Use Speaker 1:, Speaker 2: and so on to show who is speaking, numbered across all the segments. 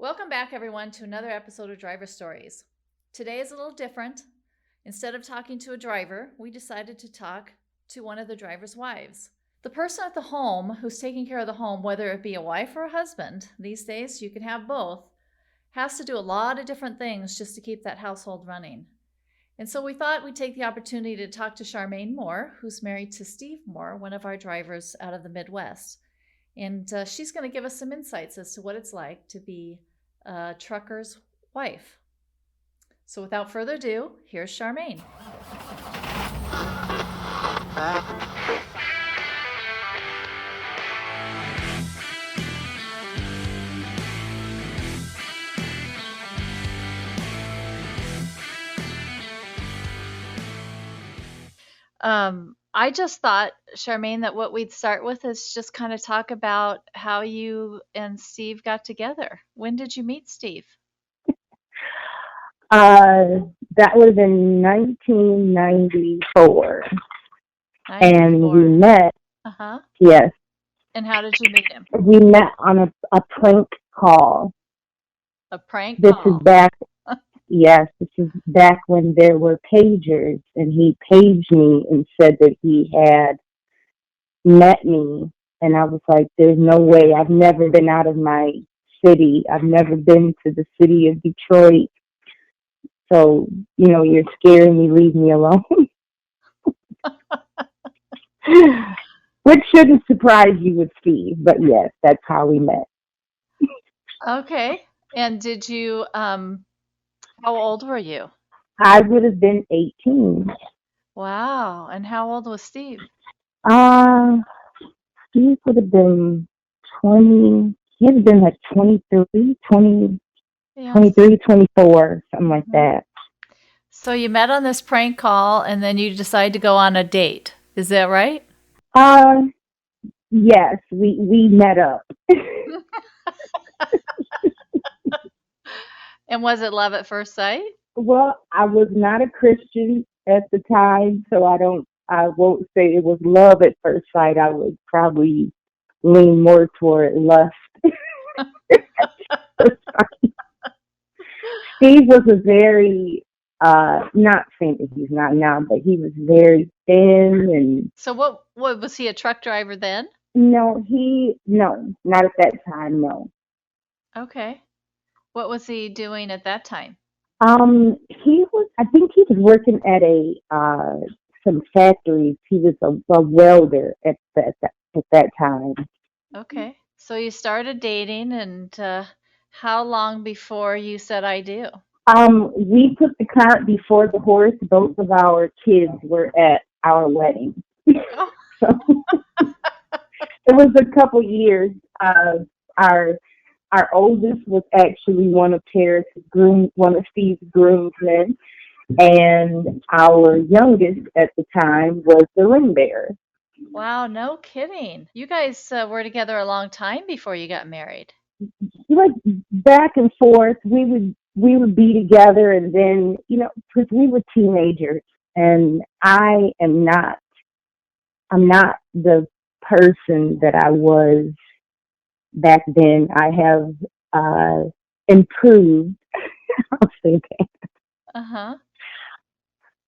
Speaker 1: Welcome back, everyone, to another episode of Driver Stories. Today is a little different. Instead of talking to a driver, we decided to talk to one of the driver's wives. The person at the home who's taking care of the home, whether it be a wife or a husband, these days you can have both, has to do a lot of different things just to keep that household running. And so we thought we'd take the opportunity to talk to Charmaine Moore, who's married to Steve Moore, one of our drivers out of the Midwest. And she's going to give us some insights as to what it's like to be a trucker's wife. So without further ado, here's Charmaine. I just thought, Charmaine, that what we'd start with is just kind of talk about how you and Steve got together. When did you meet Steve?
Speaker 2: That was in 1994, and we
Speaker 1: 94.
Speaker 2: met.
Speaker 1: Uh-huh.
Speaker 2: Yes,
Speaker 1: And how did you meet him?
Speaker 2: we met on a prank call.
Speaker 1: A prank
Speaker 2: This is
Speaker 1: call.
Speaker 2: back. Yes, this is back when there were pagers, and he paged me and said that he had met me, and I was like, "There's no way. I've never been out of my city. I've never been to the city of Detroit. So, you're scaring me. Leave me alone." Which shouldn't surprise you with Steve, but yes, that's how we met.
Speaker 1: Okay. And did you, how old were you?
Speaker 2: I would have been 18.
Speaker 1: Wow. And how old was Steve?
Speaker 2: Uh, Steve would have been 20, he would have been like 23, 20,
Speaker 1: Yes.
Speaker 2: 23, 24, something like
Speaker 1: Mhm.
Speaker 2: that.
Speaker 1: So you met on this prank call and then you decided to go on a date. Is that right?
Speaker 2: Uh, yes, we met up.
Speaker 1: And was it love at first sight?
Speaker 2: Well, I was not a Christian at the time, so I won't say it was love at first sight. I would probably lean more toward lust. Steve was a very, not saying that he's not now, but he was very thin and
Speaker 1: So what was he a truck driver then?
Speaker 2: no, not at that time, no.
Speaker 1: Okay. What was he doing at that time?
Speaker 2: I think he was working at some factories. He was a welder at that time.
Speaker 1: Okay. So you started dating and how long before you said I do?
Speaker 2: We put the cart before the horse. Both of our kids were at our wedding.
Speaker 1: Oh,
Speaker 2: So it was a couple years. Our our oldest was actually one of Steve's groomsmen, and our youngest at the time was the ring bearer.
Speaker 1: wow, no kidding. You guys were together a long time before you got married.
Speaker 2: Like back and forth, we would be together, and then because we were teenagers, and I'm not the person that I was back then. I have improved. I'll say that.
Speaker 1: Uh-huh.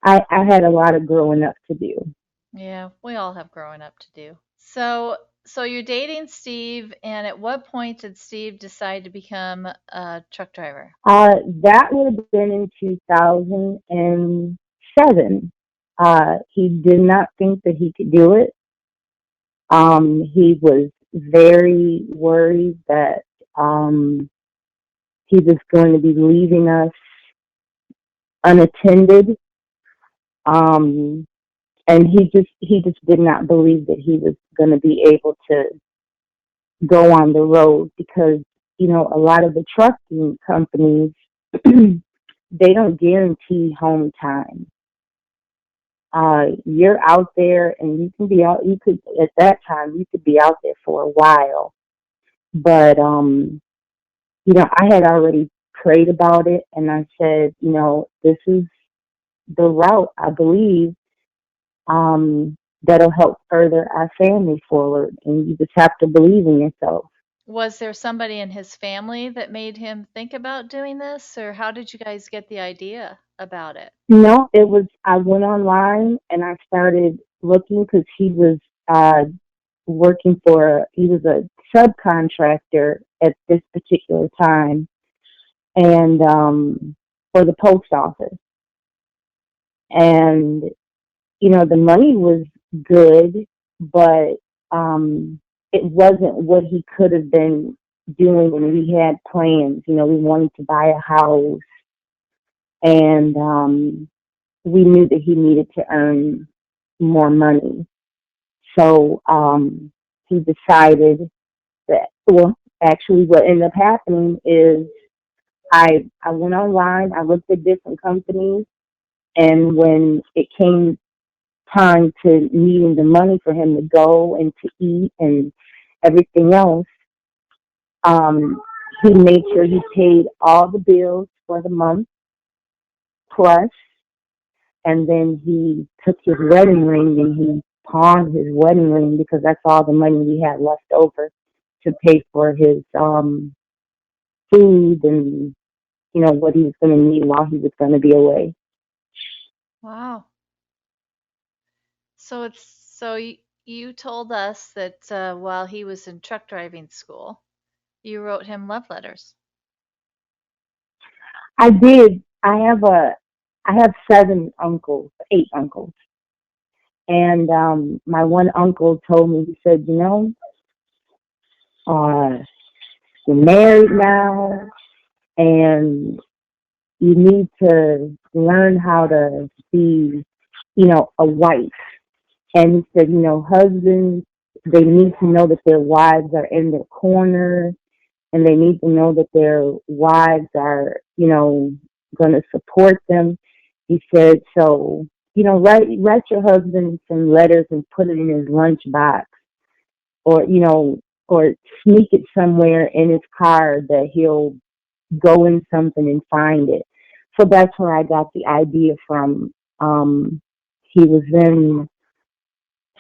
Speaker 2: I had a lot of growing up to do.
Speaker 1: Yeah, we all have growing up to do. So you're dating Steve, and at what point did Steve decide to become a truck driver?
Speaker 2: That would have been in 2007. He did not think that he could do it. He was very worried that he was going to be leaving us unattended. Um, and he just did not believe that he was going to be able to go on the road because a lot of the trucking companies they don't guarantee home time. You're out there and you can be out. You could at that time you could be out there for a while, but I had already prayed about it, and I said, this is the route I believe that'll help further our family forward, and you just have to believe in yourself.
Speaker 1: Was there somebody in his family that made him think about doing this, or how did you guys get the idea about it?
Speaker 2: No, it was, I went online and I started looking because he was uh, he was a subcontractor at this particular time, and for the post office. And, the money was good, but it wasn't what he could have been doing. And we had plans, we wanted to buy a house, and we knew that he needed to earn more money. So he decided that, well, actually, what ended up happening is I went online, I looked at different companies, and when it came time to needing the money for him to go and to eat and everything else, um, he made sure he paid all the bills for the month plus, and then he took his wedding ring and he pawned his wedding ring because that's all the money we had left over to pay for his food and what he was going to need while he was going to be away.
Speaker 1: Wow. So you told us that while he was in truck driving school, you wrote him love letters.
Speaker 2: I did. I have eight uncles, and my one uncle told me, he said, uh, you're married now, and you need to learn how to be, a wife. And he said, husbands, they need to know that their wives are in their corner, and they need to know that their wives are, going to support them. He said, so, write your husband some letters and put it in his lunchbox, or, or sneak it somewhere in his car that he'll go in something and find it. So that's where I got the idea from. He was in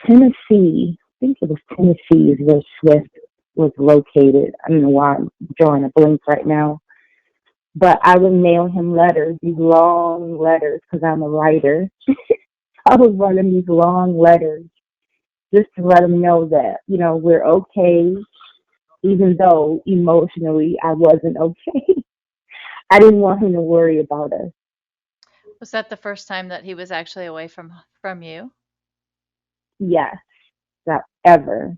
Speaker 2: Tennessee. I think it was Tennessee is where Swift was located. I don't know why I'm drawing a blank right now. But I would mail him letters, these long letters, because I'm a writer. I would write him these long letters just to let him know that, we're okay, even though emotionally I wasn't okay. I didn't want him to worry about us.
Speaker 1: Was that the first time that he was actually away from you?
Speaker 2: Yes, not ever,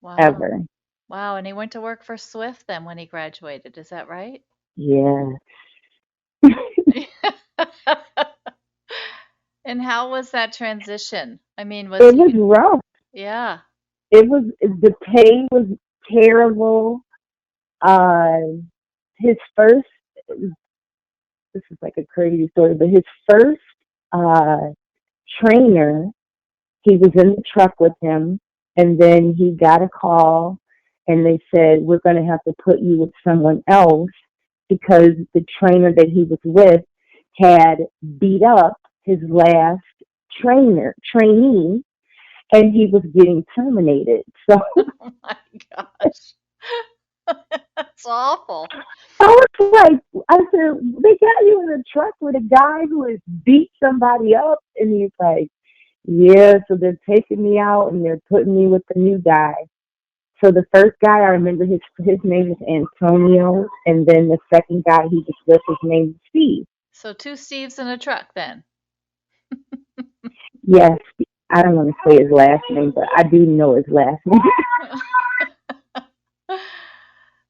Speaker 1: Wow.
Speaker 2: ever.
Speaker 1: Wow, and he went to work for Swift then when he graduated, is that right?
Speaker 2: Yeah.
Speaker 1: And how was that transition? I mean, was
Speaker 2: It
Speaker 1: he,
Speaker 2: was rough.
Speaker 1: yeah.
Speaker 2: The pay was terrible. Uh, his first, this is like a crazy story, but his first uh, trainer, he was in the truck with him, and then he got a call, and they said, we're going to have to put you with someone else because the trainer that he was with had beat up his last trainee, and he was getting terminated. So
Speaker 1: Oh my gosh. That's awful.
Speaker 2: I was like, I said, they got you in a truck with a guy who has beat somebody up, and he's like, yeah, so they're taking me out and they're putting me with the new guy. So the first guy, I remember his name is Antonio, and then the second guy he was with, his name is Steve.
Speaker 1: So two Steves in a truck then.
Speaker 2: Yes, I don't want to say his last name, but I do know his last name.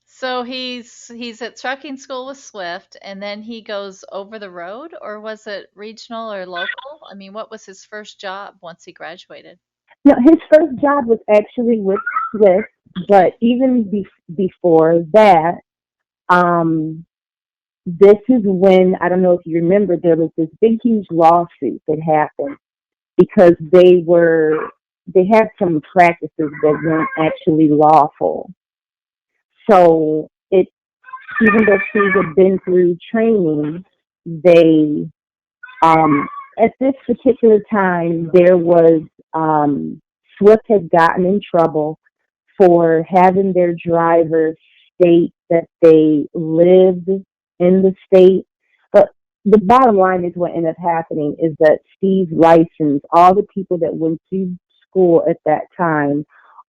Speaker 1: So he's at trucking school with Swift, and then he goes over the road, or was it regional or local? I mean, what was his first job once he graduated?
Speaker 2: No, his first job was actually with Swift, but even before that, um, this is when, I don't know if you remember, there was this big huge lawsuit that happened because they had some practices that weren't actually lawful. So it, even though Steve had been through training, they at this particular time there was Swift had gotten in trouble for having their driver state that they lived in the state. But the bottom line is what ended up happening is that Steve's license, all the people that went to school at that time,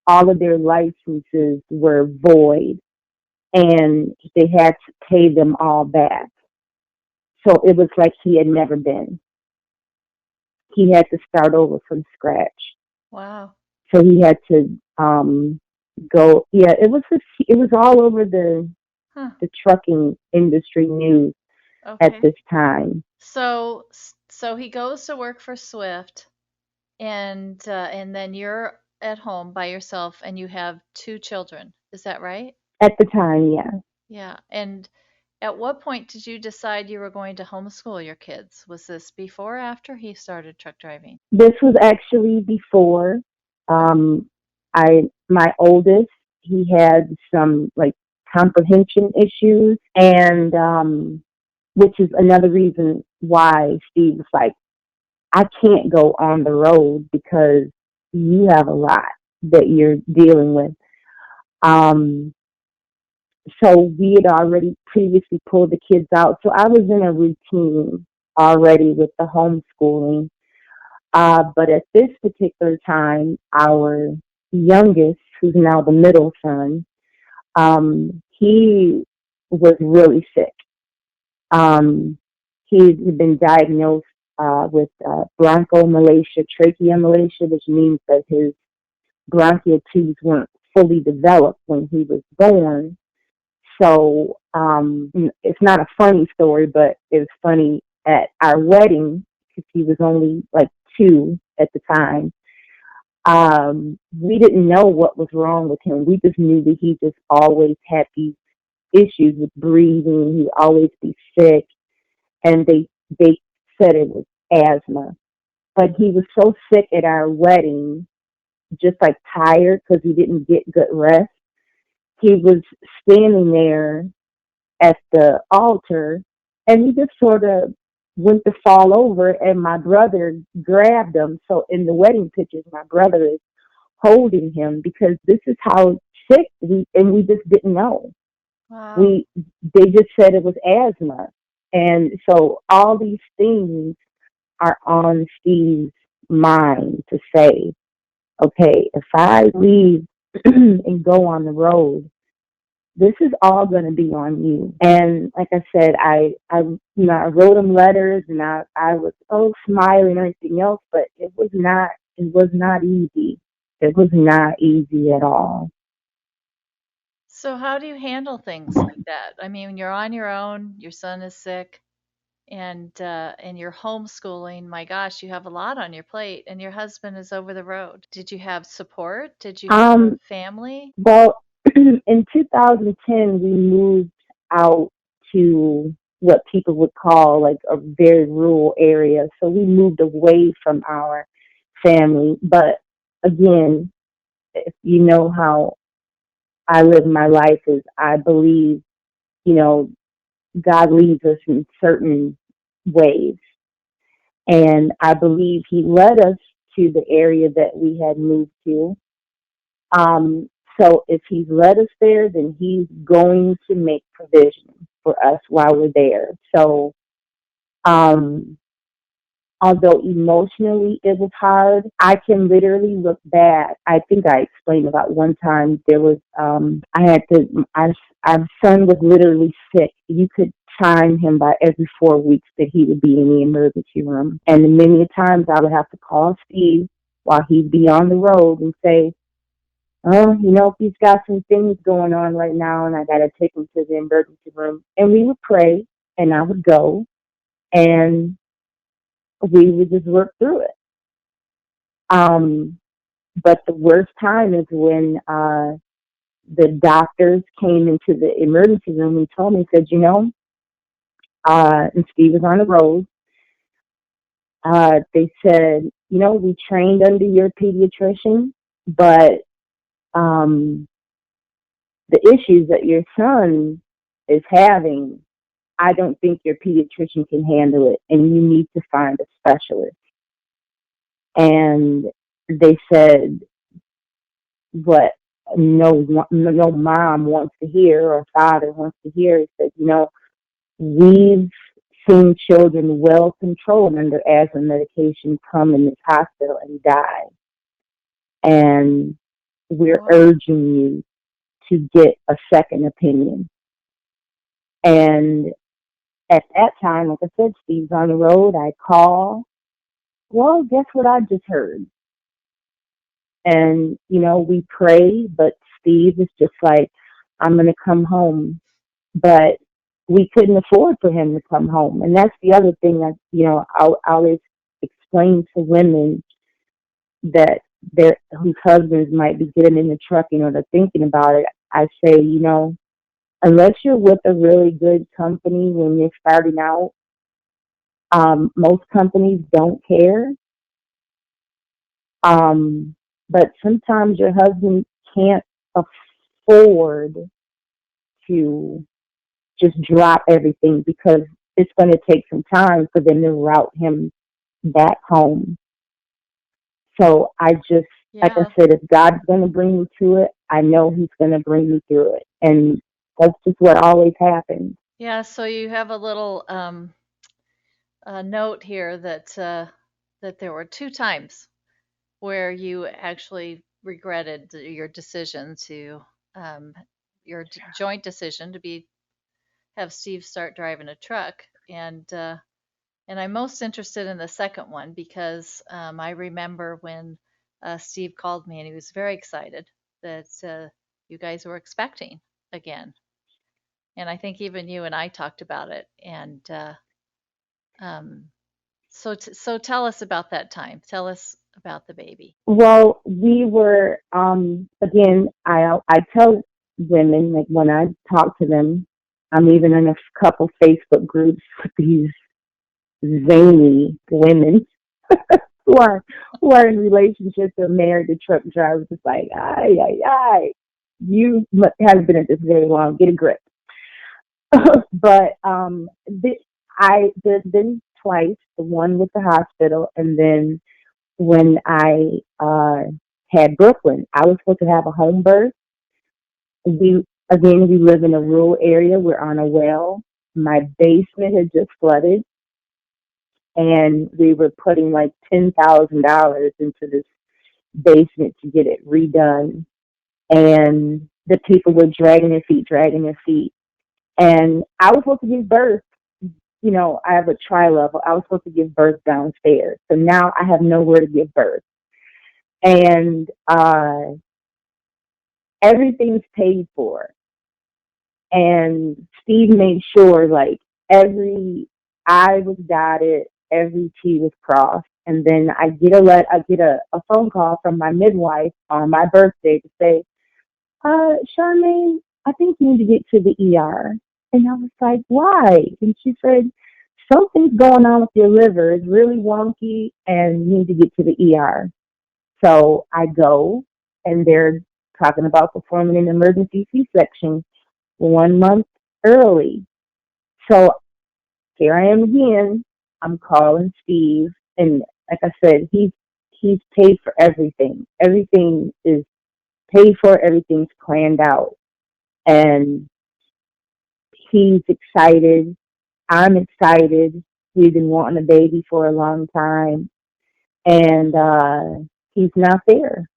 Speaker 2: all of their licenses were void and they had to pay them all back. So it was like he had never been. He had to start over from scratch.
Speaker 1: Wow.
Speaker 2: So he had to go. Yeah, it was all over the
Speaker 1: Huh.
Speaker 2: trucking industry news at
Speaker 1: Okay.
Speaker 2: this time.
Speaker 1: So he goes to work for Swift, and then you're at home by yourself, and you have two children. Is that right?
Speaker 2: At the time, yeah.
Speaker 1: Yeah. And at what point did you decide you were going to homeschool your kids? Was this before or after he started truck driving?
Speaker 2: This was actually before.
Speaker 1: Okay.
Speaker 2: Um, my oldest, he had some like comprehension issues, and which is another reason why Steve was like, I can't go on the road because you have a lot that you're dealing with. Um, so we had already previously pulled the kids out. So I was in a routine already with the homeschooling. But at this particular time, our youngest, who's now the middle son, he was really sick. Um, he had been diagnosed with bronchomalacia, tracheomalacia, which means that his bronchial tubes weren't fully developed when he was born. So it's not a funny story, but it was funny at our wedding because he was only like 2 at the time. We didn't know what was wrong with him. We just knew that he just always had these issues with breathing. He'd always be sick, and they said it was asthma. But he was so sick at our wedding, just like tired because he didn't get good rest. He was standing there at the altar, and he just sort of went to fall over, and my brother grabbed him. So in the wedding pictures, my brother is holding him because this is how sick we just didn't know.
Speaker 1: Wow.
Speaker 2: We They just said it was asthma, and so all these things are on Steve's mind to say, okay, if I leave and go on the road, this is all going to be on you. And like I said, I wrote him letters, and I was so smiling and everything else, but it was not easy. It was not easy at all.
Speaker 1: So how do you handle things like that? I mean, you're on your own, your son is sick, and you're homeschooling. My gosh, you have a lot on your plate, and your husband is over the road. Did you have support? Did you have
Speaker 2: Um,
Speaker 1: family?
Speaker 2: well, in 2010, we moved out to what people would call like a very rural area. So we moved away from our family. But again, if you know how I live my life, is I believe, you know, God leads us in certain ways. And I believe He led us to the area that we had moved to. So if He's led us there, then He's going to make provision for us while we're there. So, um, although emotionally it was hard, I can literally look back. I think I explained about one time there was, I had to, our son was literally sick. You could time him by every 4 weeks that he would be in the emergency room. And many times I would have to call Steve while he'd be on the road and say, oh, he's got some things going on right now, and I got to take him to the emergency room. And we would pray, and I would go, and we would just work through it. Um, but the worst time is when the doctors came into the emergency room and told me, said, and Steve was on the road. They said, we trained under your pediatrician, but um, the issues that your son is having, I don't think your pediatrician can handle it, and you need to find a specialist. And they said, what? no mom wants to hear or father wants to hear. He said, we've seen children well controlled under asthma medication come in this hospital and die. And we're
Speaker 1: Wow.
Speaker 2: urging you to get a second opinion. And at that time, like I said, Steve's on the road. I call. Well, guess what I just heard? And, we pray, but Steve is just like, I'm going to come home. But we couldn't afford for him to come home. And that's the other thing that, I'll always explain to women that whose husbands might be getting in the truck, they're thinking about it. I say, unless you're with a really good company when you're starting out, most companies don't care. But sometimes your husband can't afford to just drop everything because it's going to take some time for them to route him back home. So I just, like I
Speaker 1: Yeah.
Speaker 2: said, if God's going to bring me to it, I know He's going to bring me through it. And that's just what always happens.
Speaker 1: Yeah. So you have a little note here that there were two times where you actually regretted your decision to um, your joint decision to be have Steve start driving a truck, and I'm most interested in the second one because I remember when Steve called me and he was very excited that you guys were expecting again, and I think even you and I talked about it, and um, so tell us about that time. Tell us about the baby.
Speaker 2: Well, we were, again, I tell women, like when I talk to them, I'm even in a couple Facebook groups with these zany women who are who are in relationships or married to truck drivers. It's like, you haven't been at this very long. Get a grip. But there's been twice. The one with the hospital, and then when I had Brooklyn, I was supposed to have a home birth. We live in a rural area. We're on a well. My basement had just flooded, and we were putting like $10,000 into this basement to get it redone. And the people were dragging their feet. And I was supposed to give birth. I have a tri-level. I was supposed to give birth downstairs. So now I have nowhere to give birth. And everything's paid for. And Steve made sure like every I was dotted, every T was crossed. And then I get a phone call from my midwife on my birthday to say, Charmaine, I think you need to get to the ER. And I was like, why? And she said, something's going on with your liver. It's really wonky and you need to get to the ER. So I go, and they're talking about performing an emergency C-section 1 month early. So here I am again. I'm calling Steve, and like I said, he's paid for everything. Everything is paid for. Everything's planned out, and he's excited. I'm excited. We've been wanting a baby for a long time, and he's not there.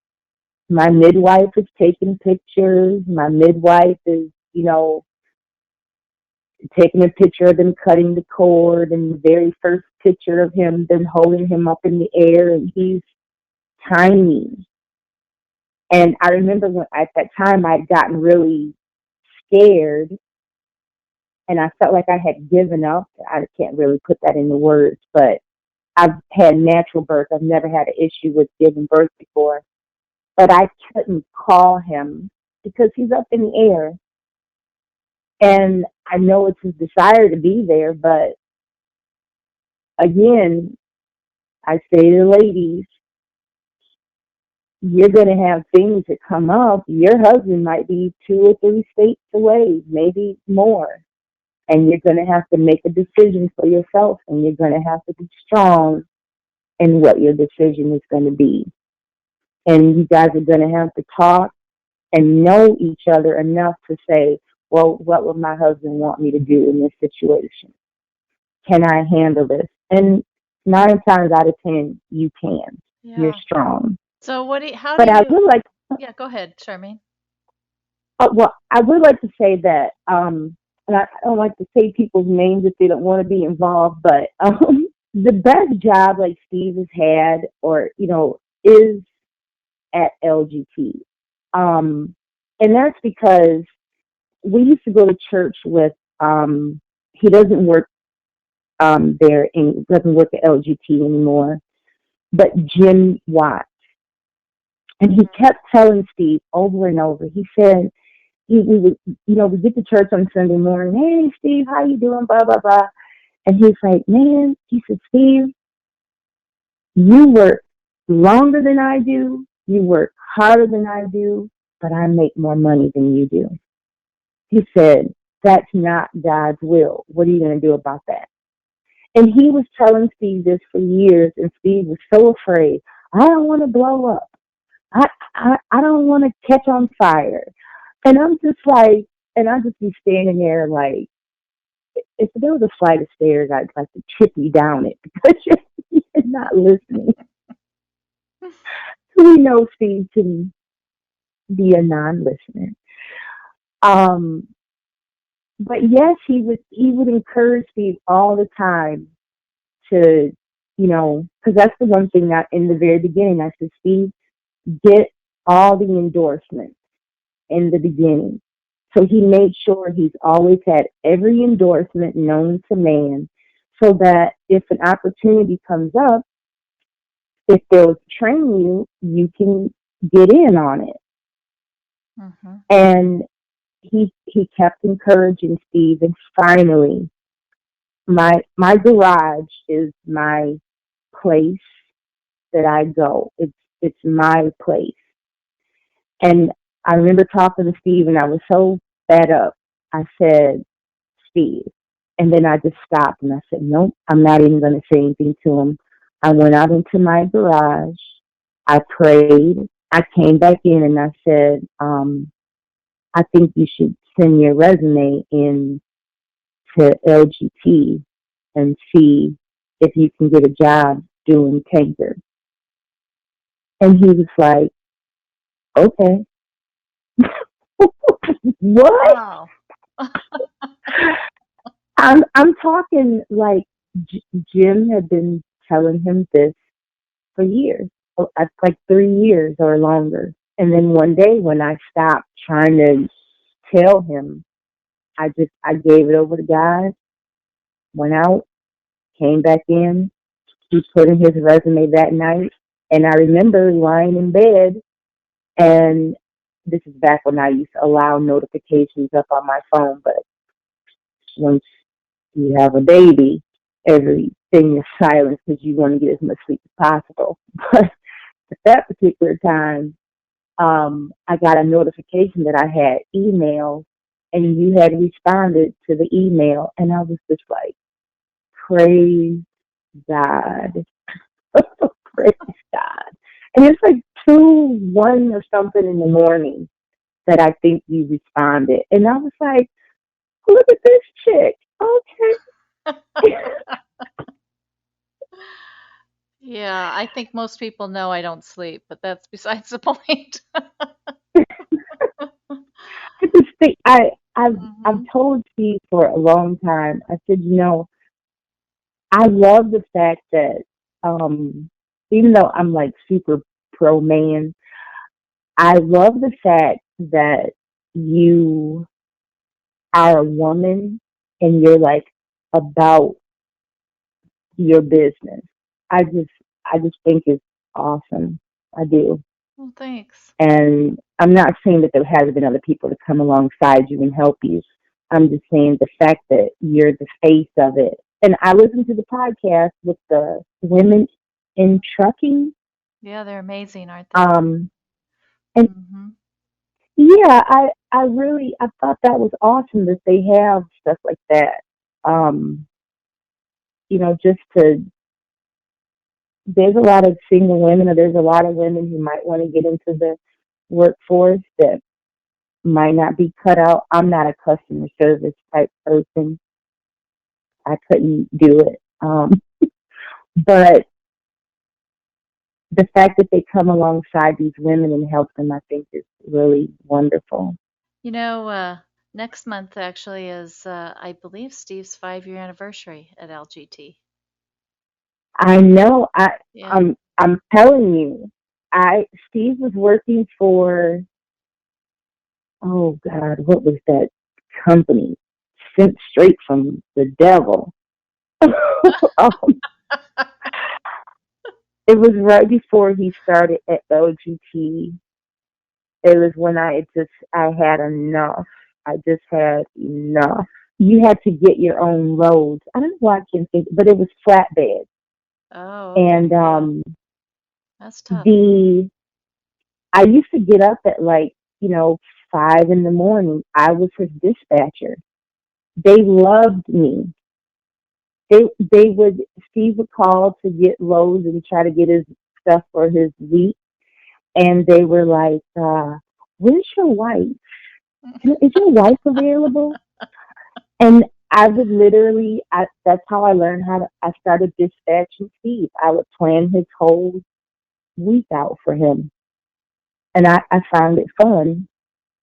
Speaker 2: My midwife is taking pictures. My midwife is, taking a picture of them cutting the cord, and the very first picture of him, them holding him up in the air, and he's tiny. And I remember when at that time I'd gotten really scared, and I felt like I had given up. I can't really put that into words, but I've had natural birth. I've never had an issue with giving birth before, but I couldn't call him because he's up in the air. And I know it's his desire to be there, but again, I say to the ladies, you're going to have things that come up. Your husband might be 2 or 3 states away, maybe more. And you're going to have to make a decision for yourself, and you're going to have to be strong in what your decision is going to be. And you guys are going to have to talk, and know each other enough to say, well, what would my husband want me to do in this situation? Can I handle this? And 9 times out of 10, you can. You're
Speaker 1: Yeah.
Speaker 2: strong.
Speaker 1: So how do
Speaker 2: But I
Speaker 1: you,
Speaker 2: would like,
Speaker 1: yeah, go ahead, Charmaine.
Speaker 2: well, I would like to say that, and I don't like to say people's names if they don't want to be involved, but the best job like Steve has had, or is at LGT, and that's because we used to go to church with. He doesn't work there and doesn't work at LGT anymore, but Jim Watt. And he
Speaker 1: Mm-hmm.
Speaker 2: kept telling Steve over and over. He said, we would, we get to church on Sunday morning. Hey, Steve, how you doing? Blah, blah, blah. And he's like, man, he said, Steve, you work longer than I do. You work harder than I do, but I make more money than you do. He said, that's not God's will. What are you going to do about that? And he was telling Steve this for years, and Steve was so afraid. I don't want to blow up. I don't want to catch on fire. And I'm just like, and I just be standing there like, if there was a flight of stairs, I'd like to trip you down it because you're not listening. We know Steve can be a non-listener. Um, but yes, he would encourage Steve all the time to, because that's the one thing that in the very beginning I said, Steve, get all the endorsements in the beginning. So he made sure he's always had every endorsement known to man so that if an opportunity comes up, if they'll train you, you can get in on it.
Speaker 1: Mm-hmm.
Speaker 2: And he kept encouraging Steve, and finally my garage is my place that I go. It's my place. And I remember talking to Steve, and I was so fed up. I said, Steve. And then I just stopped and I said, nope, I'm not even going to say anything to him. I went out into my garage. I prayed. I came back in and I said, I think you should send your resume in to LGT and see if you can get a job doing tanker. And he was like, okay. What?
Speaker 1: Wow.
Speaker 2: I'm talking like Jim had been telling him this for years, like 3 years or longer. And then one day when I stopped trying to tell him, I gave it over to God, went out, came back in. He put in his resume that night, and I remember lying in bed, and this is back when I used to allow notifications up on my phone, but once you have a baby, everything is silent because you want to get as much sleep as possible. But at that particular time, I got a notification that I had email and you had responded to the email. And I was just like, praise God. Praise God. And it's like 2, 1 or something in the morning that I think you responded. And I was like, look at this chick. Okay.
Speaker 1: Yeah, I think most people know I don't sleep, but that's besides the point.
Speaker 2: I just think I've
Speaker 1: Hmm.
Speaker 2: told Steve for a long time. I said, I love the fact that even though I'm like super pro man, I love the fact that you are a woman and you're like about your business. I just I just think it's awesome. I do.
Speaker 1: Well, thanks.
Speaker 2: And I'm not saying that there hasn't been other people to come alongside you and help you. I'm just saying the fact that you're the face of it. And I listened to the podcast with the women in trucking.
Speaker 1: Yeah, they're amazing, aren't they?
Speaker 2: Um, and
Speaker 1: Hmm.
Speaker 2: yeah, I thought that was awesome that they have stuff like that. Um, just to, there's a lot of single women, or there's a lot of women who might want to get into the workforce that might not be cut out. I'm not a customer service type person. I couldn't do it. But the fact that they come alongside these women and help them, I think, is really wonderful.
Speaker 1: You know, next month actually is, I believe, Steve's 5 year anniversary at LGT.
Speaker 2: I know.
Speaker 1: Yeah.
Speaker 2: I'm telling you. Steve was working for, oh God, what was that company? Sent straight from the devil. um, it was right before he started at LGT. It was when I had enough. I just had enough. You had to get your own loads. I don't know why I can't think, but it was flatbed.
Speaker 1: Oh, okay.
Speaker 2: And
Speaker 1: Yeah. That's tough.
Speaker 2: the I used to get up at like, 5 in the morning. I was his dispatcher. They loved me. They would Steve would call to get loads and try to get his stuff for his week, and they were like, "Where's your wife? Is your wife available?" And I would literally, that's how I learned I started dispatching Steve. I would plan his whole week out for him. And I found it fun.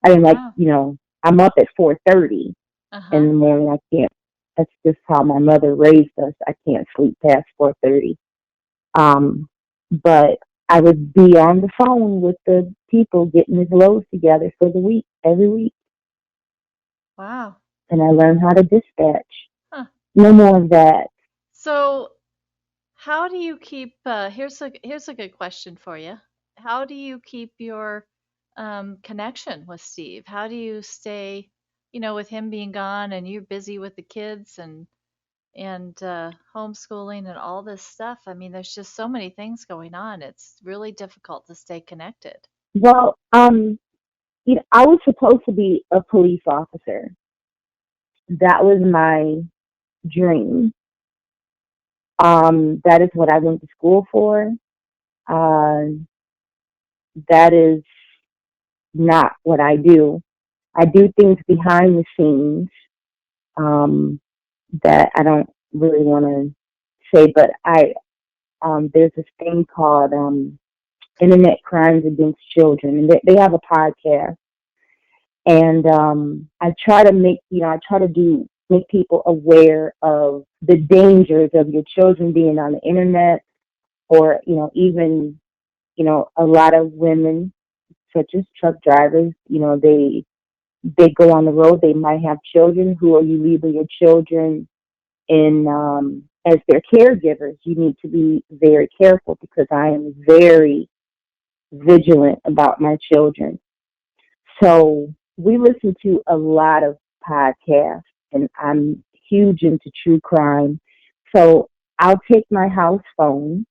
Speaker 2: I mean, like,
Speaker 1: Wow.
Speaker 2: I'm up at 4:30 in
Speaker 1: Uh-huh.
Speaker 2: the morning. I can't, that's just how my mother raised us. I can't sleep past 4:30. Um, but I would be on the phone with the people getting his loads together for the week, every week.
Speaker 1: Wow.
Speaker 2: And I learned how to dispatch.
Speaker 1: Huh.
Speaker 2: No more of that.
Speaker 1: So, how do you keep, here's a good question for you. How do you keep your connection with Steve? How do you stay, with him being gone and you're busy with the kids and homeschooling and all this stuff? I mean, there's just so many things going on. It's really difficult to stay connected.
Speaker 2: Well, I was supposed to be a police officer. That was my dream. That is what I went to school for. Uh, that is not what I do. I do things behind the scenes um, that I don't really want to say, but there's this thing called Internet Crimes Against Children, and they have a podcast. And I try to I try to do make people aware of the dangers of your children being on the internet, or even a lot of women, such as truck drivers, they go on the road. They might have children. Who are you leaving your children in as their caregivers? You need to be very careful, because I am very vigilant about my children. So we listen to a lot of podcasts, and I'm huge into true crime. So I'll take my house phone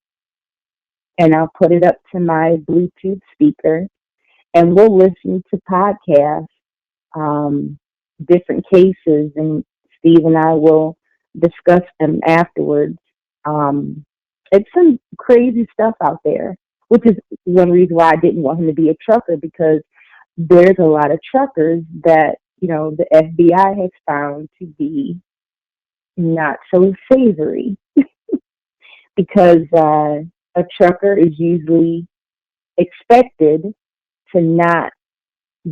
Speaker 2: and I'll put it up to my Bluetooth speaker, and we'll listen to podcasts, um, different cases, and Steve and I will discuss them afterwards. Um, it's some crazy stuff out there, which is one reason why I didn't want him to be a trucker, because there's a lot of truckers that the FBI has found to be not so savory, because a trucker is usually expected to not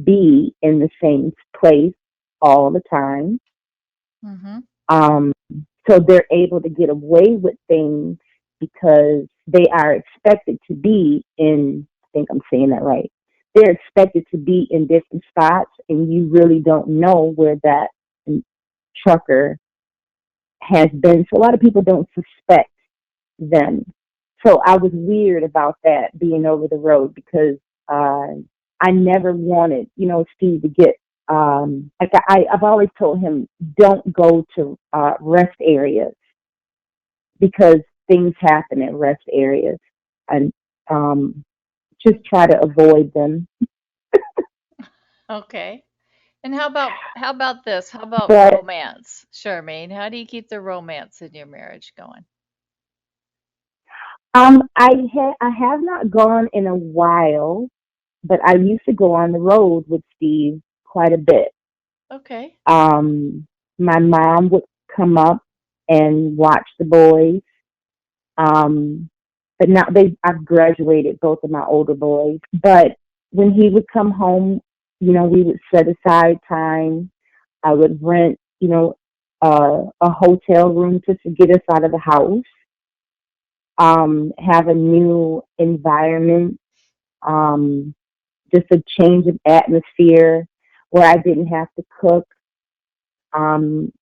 Speaker 2: be in the same place all the time.
Speaker 1: Mm-hmm.
Speaker 2: Um, so they're able to get away with things because they are expected to be in, I think I'm saying that right. They're expected to be in different spots, and you really don't know where that trucker has been. So a lot of people don't suspect them. So I was weird about that, being over the road, because uh, I never wanted, Steve to get like I've always told him, don't go to rest areas, because things happen at rest areas, and just try to avoid them.
Speaker 1: Okay. And how about this? How about
Speaker 2: But
Speaker 1: romance, Charmaine? How do you keep the romance in your marriage going?
Speaker 2: I have not gone in a while, but I used to go on the road with Steve quite a bit.
Speaker 1: Okay.
Speaker 2: Um, my mom would come up and watch the boys. Um, but now I've graduated both of my older boys. But when he would come home, we would set aside time. I would rent, a hotel room to get us out of the house, have a new environment, um, just a change of atmosphere where I didn't have to cook. Um,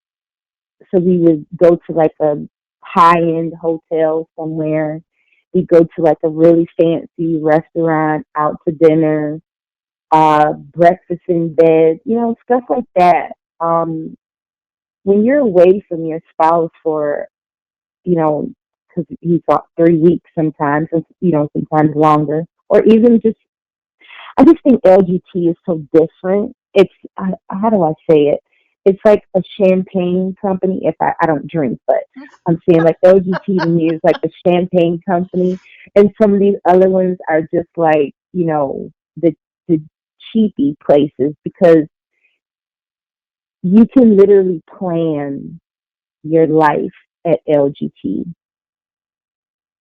Speaker 2: so we would go to like a high end hotel somewhere. We'd go to like a really fancy restaurant, out to dinner, breakfast in bed, stuff like that. When you're away from your spouse for, because he's got 3 weeks sometimes, sometimes longer, or even just, I just think LGT is so different. How do I say it? It's like a champagne company. If I don't drink, but I'm saying like LGT to me is like a champagne company, and some of these other ones are just like the cheapy places because you can literally plan your life at LGT.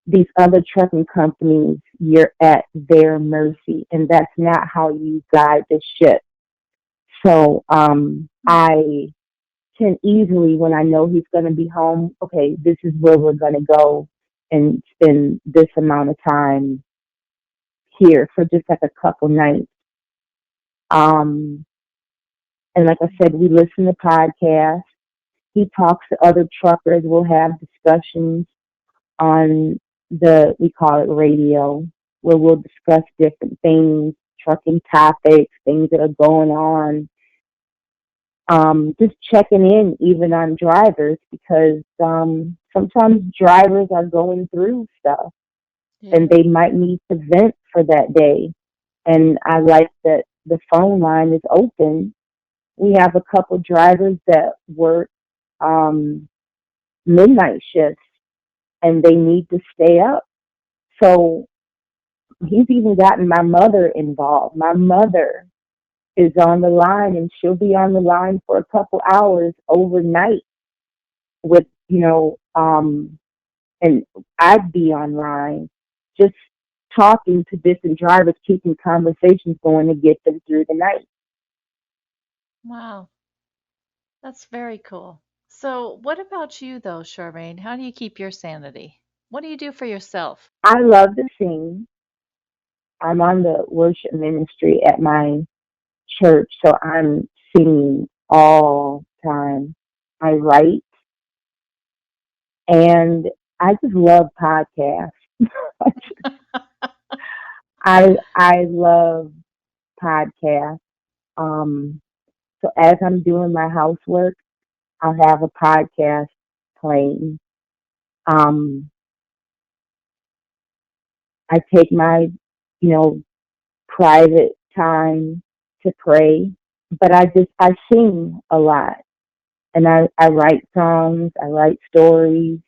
Speaker 2: These other trucking companies, you're at their mercy, and that's not how you guide the ship. So I can easily, when I know he's going to be home, okay, this is where we're going to go and spend this amount of time here for just like a couple nights. Um, and like I said, we listen to podcasts. He talks to other truckers. We'll have discussions on we call it radio, where we'll discuss different things, trucking topics, things that are going on. Just checking in even on drivers because sometimes drivers are going through stuff
Speaker 1: Yeah.
Speaker 2: and they might need to vent for that day. And I like that the phone line is open. We have a couple drivers that work um, midnight shifts and they need to stay up. So he's even gotten my mother involved. My mother is on the line and she'll be on the line for a couple hours overnight with, and I'd be online just talking to different drivers, keeping conversations going to get them through the night.
Speaker 1: Wow. That's very cool. So, what about you, though, Charmaine? How do you keep your sanity? What do you do for yourself?
Speaker 2: I love to sing. I'm on the worship ministry at my church, so I'm singing all the time. I write, and I just love podcasts. I love podcasts. Um, so as I'm doing my housework, I'll have a podcast playing. Um, I take my, you know, private time to pray, but I sing a lot, and I write songs, I write stories.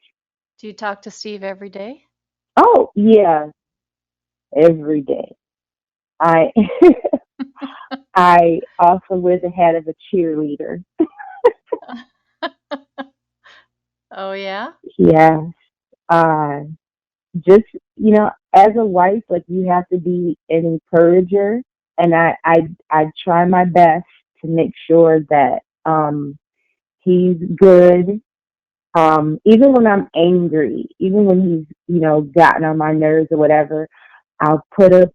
Speaker 1: Do you talk to Steve every day?
Speaker 2: Oh yeah, every day. I I also wear the hat of a cheerleader.
Speaker 1: Oh, yeah?
Speaker 2: Yeah. Uh, just as a wife, like you have to be an encourager, and I try my best to make sure that he's good. Even when I'm angry, even when he's gotten on my nerves or whatever, I'll put a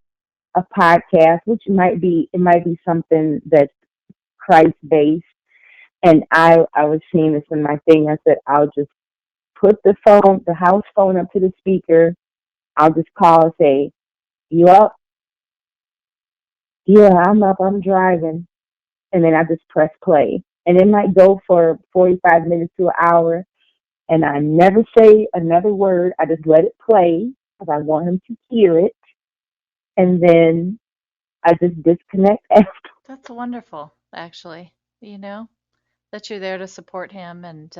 Speaker 2: podcast, which it might be something that's Christ based. And I was seeing this in my thing. I said I'll just put the house phone up to the speaker. I'll just call and say, "You up?" "Yeah, I'm up. I'm driving." And then I just press play. And it might go for 45 minutes to an hour. And I never say another word. I just let it play because I want him to hear it. And then I just disconnect after.
Speaker 1: That's wonderful, actually. That you're there to support him and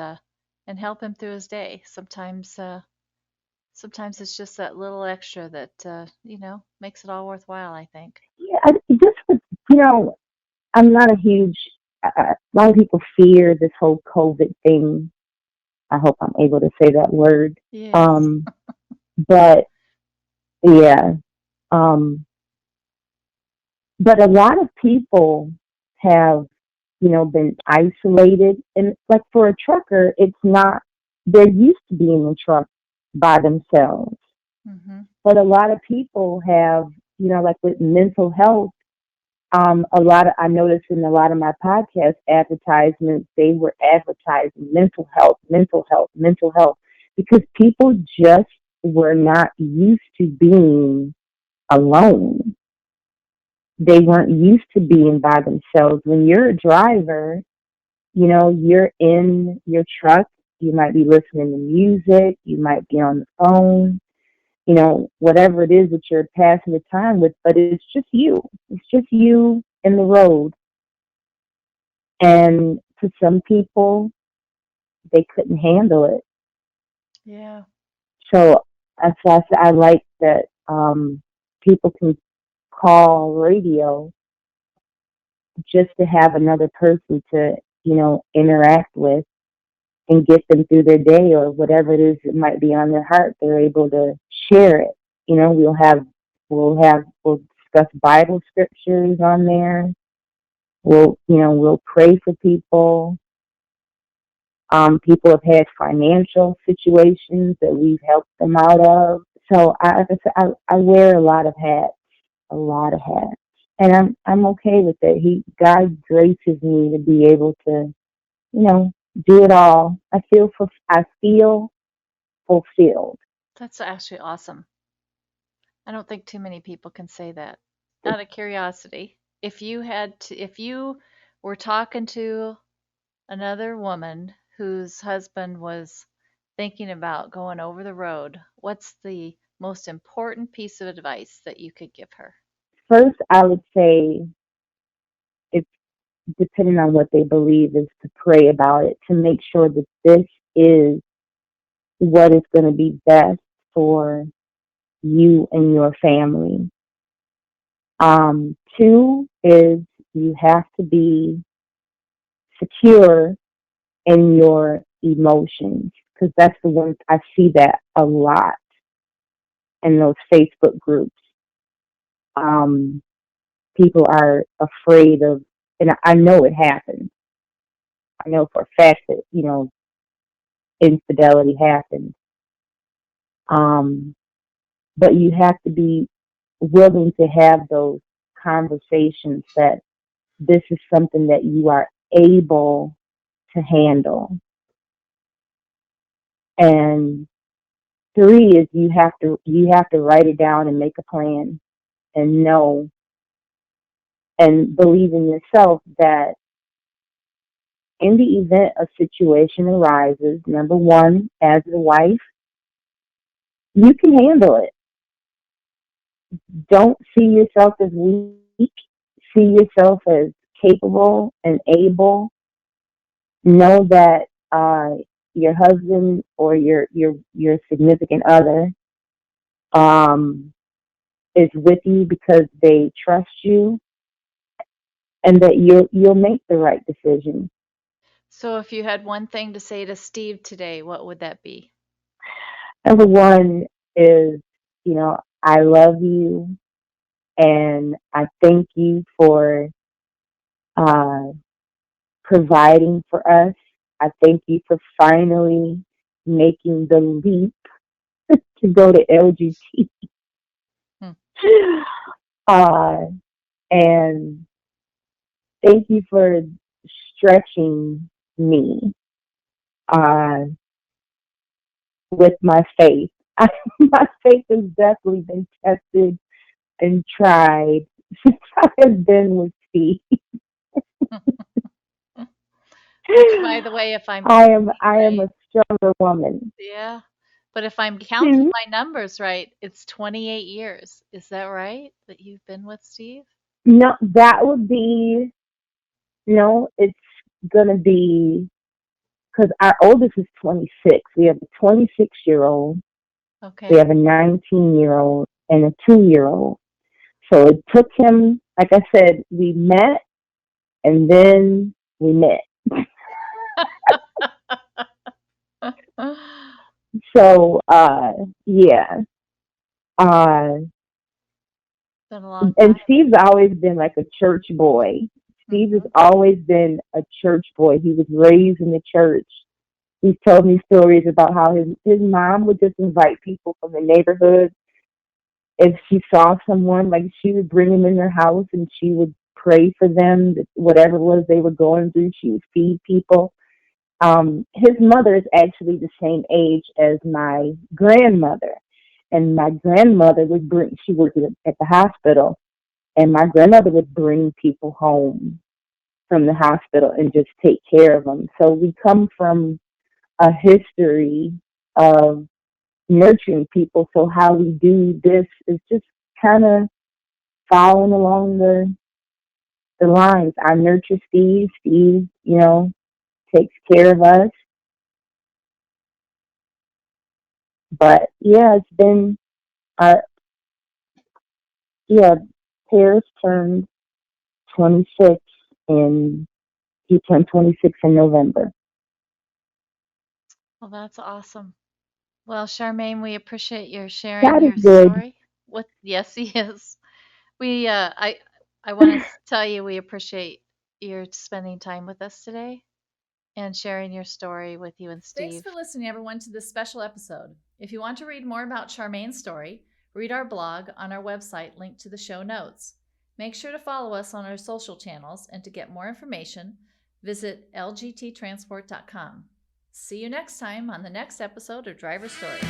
Speaker 1: help him through his day. Sometimes it's just that little extra that makes it all worthwhile, I think.
Speaker 2: Yeah, just, you know, I'm not a huge. A lot of people fear this whole COVID thing. I hope I'm able to say that word.
Speaker 1: Yes.
Speaker 2: Um, but yeah, um, but a lot of people have, been isolated, and like for a trucker, it's not. They're used to being in the truck by themselves.
Speaker 1: Mm-hmm.
Speaker 2: But a lot of people have, like with mental health. A lot of I noticed in a lot of my podcast advertisements, they were advertising mental health, mental health, mental health, because people just were not used to being alone. They weren't used to being by themselves. When you're a driver, you're in your truck, you might be listening to music, you might be on the phone, whatever it is that you're passing the time with, but it's just you. It's just you in the road. And to some people, they couldn't handle it.
Speaker 1: Yeah.
Speaker 2: So that's why I like that people can call radio just to have another person to, interact with and get them through their day or whatever it is that might be on their heart. They're able to share it. We'll discuss Bible scriptures on there. We'll pray for people. People have had financial situations that we've helped them out of. So I wear a lot of hats, and I'm okay with it. God graces me to be able to, you know, do it all. I feel fulfilled.
Speaker 1: That's actually awesome. I don't think too many people can say that. Out of curiosity, if you were talking to another woman whose husband was thinking about going over the road, what's the most important piece of advice that you could give her?
Speaker 2: First, I would say it's depending on what they believe is to pray about it to make sure that this is what is going to be best for you and your family. Two is you have to be secure in your emotions because that's the one I see that a lot in those Facebook groups. Um, People are afraid of, and I know it happens. I know for a fact that infidelity happens. Um, but you have to be willing to have those conversations that this is something that you are able to handle. And three is you have to write it down and make a plan and know and believe in yourself that in the event a situation arises, number one, as a wife, you can handle it. Don't see yourself as weak. See yourself as capable and able. Know that your husband or your significant other um, is with you because they trust you, and that you'll make the right decision.
Speaker 1: So, if you had one thing to say to Steve today, what would that be?
Speaker 2: Number one is, I love you, and I thank you for uh, providing for us. I thank you for finally making the leap to go to LGT.
Speaker 1: Hmm.
Speaker 2: Uh, and thank you for stretching me uh, with my faith. My faith has definitely been tested and tried since I have been with Steve.
Speaker 1: Which, by the way, if I'm
Speaker 2: I am
Speaker 1: right,
Speaker 2: a stronger woman.
Speaker 1: yeah. But if I'm counting
Speaker 2: Hmm.
Speaker 1: my numbers right, it's 28 years. Is that right that you've been with Steve?
Speaker 2: No, that would be no. It's gonna be because our oldest is 26. We have a 26-year-old, we
Speaker 1: Okay.
Speaker 2: have a 19-year-old, and a 2-year-old. So it took him, like I said, we met and then we met. So, yeah.
Speaker 1: Been a long
Speaker 2: And
Speaker 1: time.
Speaker 2: Steve's always been like a church boy. Steve has always been a church boy. He was raised in the church. He's told me stories about how his mom would just invite people from the neighborhood. If she saw someone, like she would bring them in her house and she would pray for them, whatever it was they were going through. She would feed people. His mother is actually the same age as my grandmother. And my grandmother would bring, she worked at the hospital, and my grandmother would bring people home from the hospital and just take care of them. So we come from a history of nurturing people. So how we do this is just kind of following along the lines. I nurture Steve. Steve, takes care of us. But yeah, it's been our yeah. Paris turned 26 in he turned 26 in November.
Speaker 1: Well, that's awesome. Well, Charmaine, we appreciate your sharing
Speaker 2: God is
Speaker 1: your
Speaker 2: good.
Speaker 1: story. Yes, he is. We, I want to tell you we appreciate your spending time with us today and sharing your story with you and Steve. Thanks for listening, everyone, to this special episode. If you want to read more about Charmaine's story, read our blog on our website linked to the show notes. Make sure to follow us on our social channels, and to get more information, visit lgttransport.com. See you next time on the next episode of Driver Stories.